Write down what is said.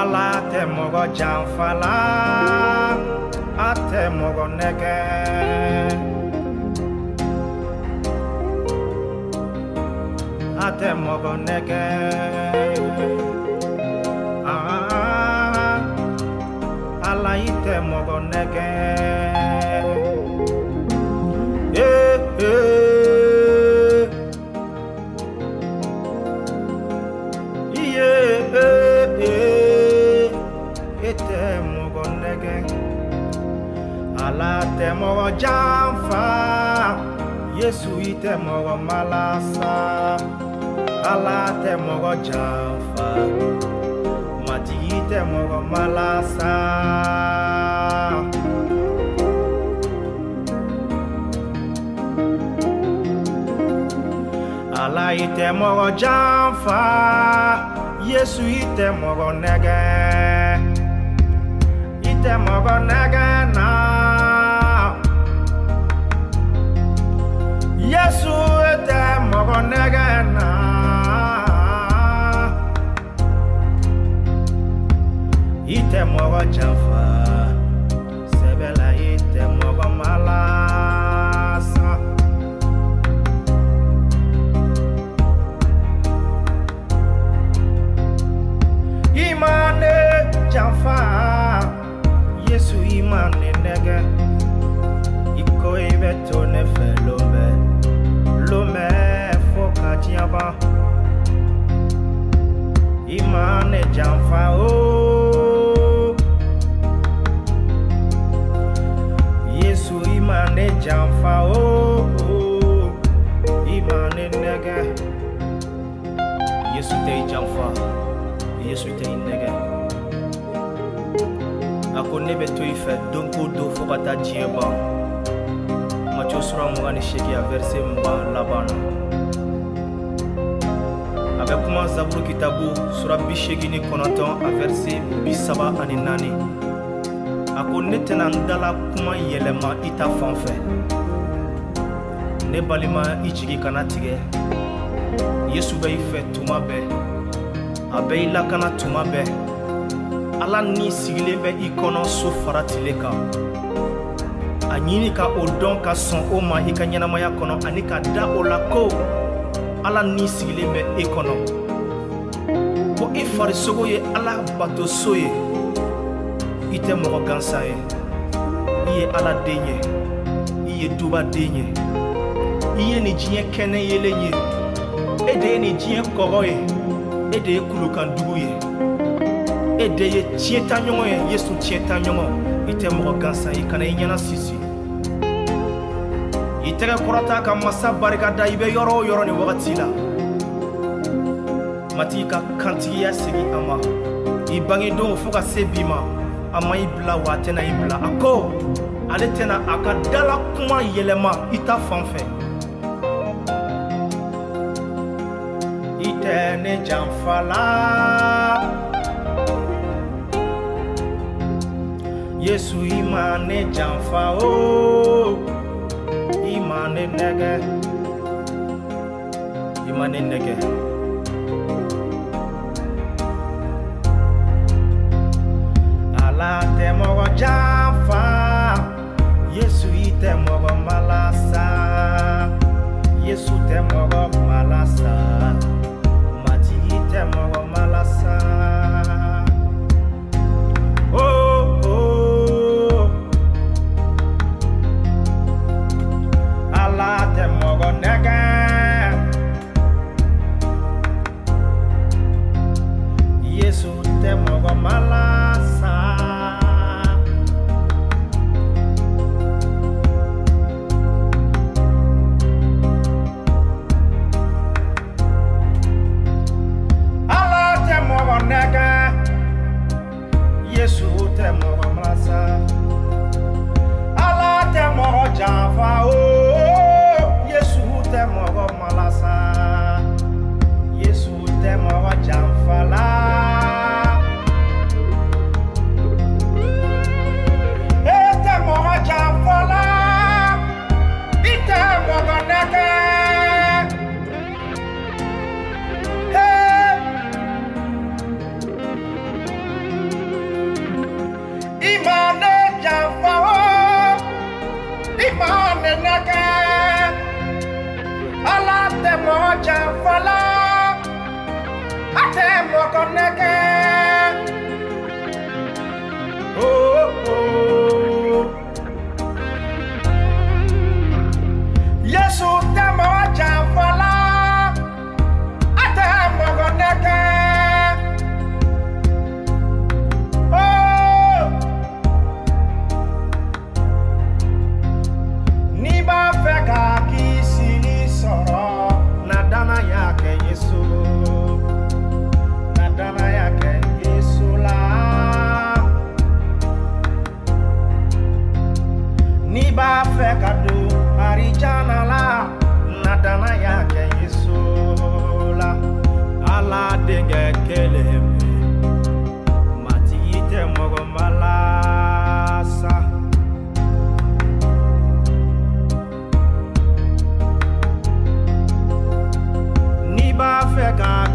ala te mogo janfala ate mogo nege ate mogo nege ala ite mogo nege ala te mogo janfa Yesu ite mogo malasa ala te mogo janfa mati ite mogo malasa ala ite mogo janfa Yesu ite mogo nege ite mogo nege na Yesu ite mogo nege na ite mogo janfa sebela ite mogo malasa imane janfa Yesu imane nege iko ibe tone felombe lome foka tiaba imane janfa o Yesu imane janfa o imane nege Yesu te janfa Yesu te nege akone beto ife donko do fokata dieba Matthieu sura mugani sheki a verset mugani labana avec kuma zaburu kitabu sura bishegi ni konoton a verset bisaba ani nani akone tena ndala kuma yelema ita fanfɛ ne balima ichigi kana tige Yesu bɛ ife tuma bɛ a bɛ ilakana tuma bɛ ala ni sigilen bɛ I kɔnɔ so faratile kan a ɲini ka o dɔn ka sɔn o ma I ka ɲɛnamaya kɔnɔ ani ka da o la ko ala ni sigilen bɛ I kɔnɔ ko I farisogo ye ala bato so ye I tɛ mɔgɔ gansan ye I ye ala den ye I ye duba den ye I ye ni diɲɛ kɛnɛ yelen ye e de ye ni diɲɛ kɔgɔ ye e de ye kulukandugu ye e de ye tiɲɛtaɲɔgɔn ye Yesu tiɲɛtaɲɔgɔn I tɛ mɔgɔ gansan I kana I ɲɛna sisi I tɛgɛ kɔrɔta ka masa barikada I bɛ yɔrɔ o yɔrɔ ni wagati la mati I ka kantigiya segi a ma I bangedon fo ka se bi ma a ma I bila wa a tɛna I bila a ko ale tɛna a ka dala kuma yɛlɛma I ta fanfɛ I tɛ ne janfa la Yesu imane janfa o imane nege ala te mogo janfa Yesu ite mogo malasa Yesu te mogo malasa mati ite mogo malasa Yesu te mogo malasa ala te mogo nega Yesu te mogo malasa ala te mogo janfa o Yesu te mogo malasa Yesu te mogo janfa la mokoneke. Oh, oh. Yesu temo jamfala. Ate mokoneke. Oh. Niba feka kisili soro. Nadana yake Yesu. Nadana yake Yesu la. Niba feka do arijana la. Nadana yake Yesu la. Ala denge keleme. Mati ite mogomalasa. Niba feka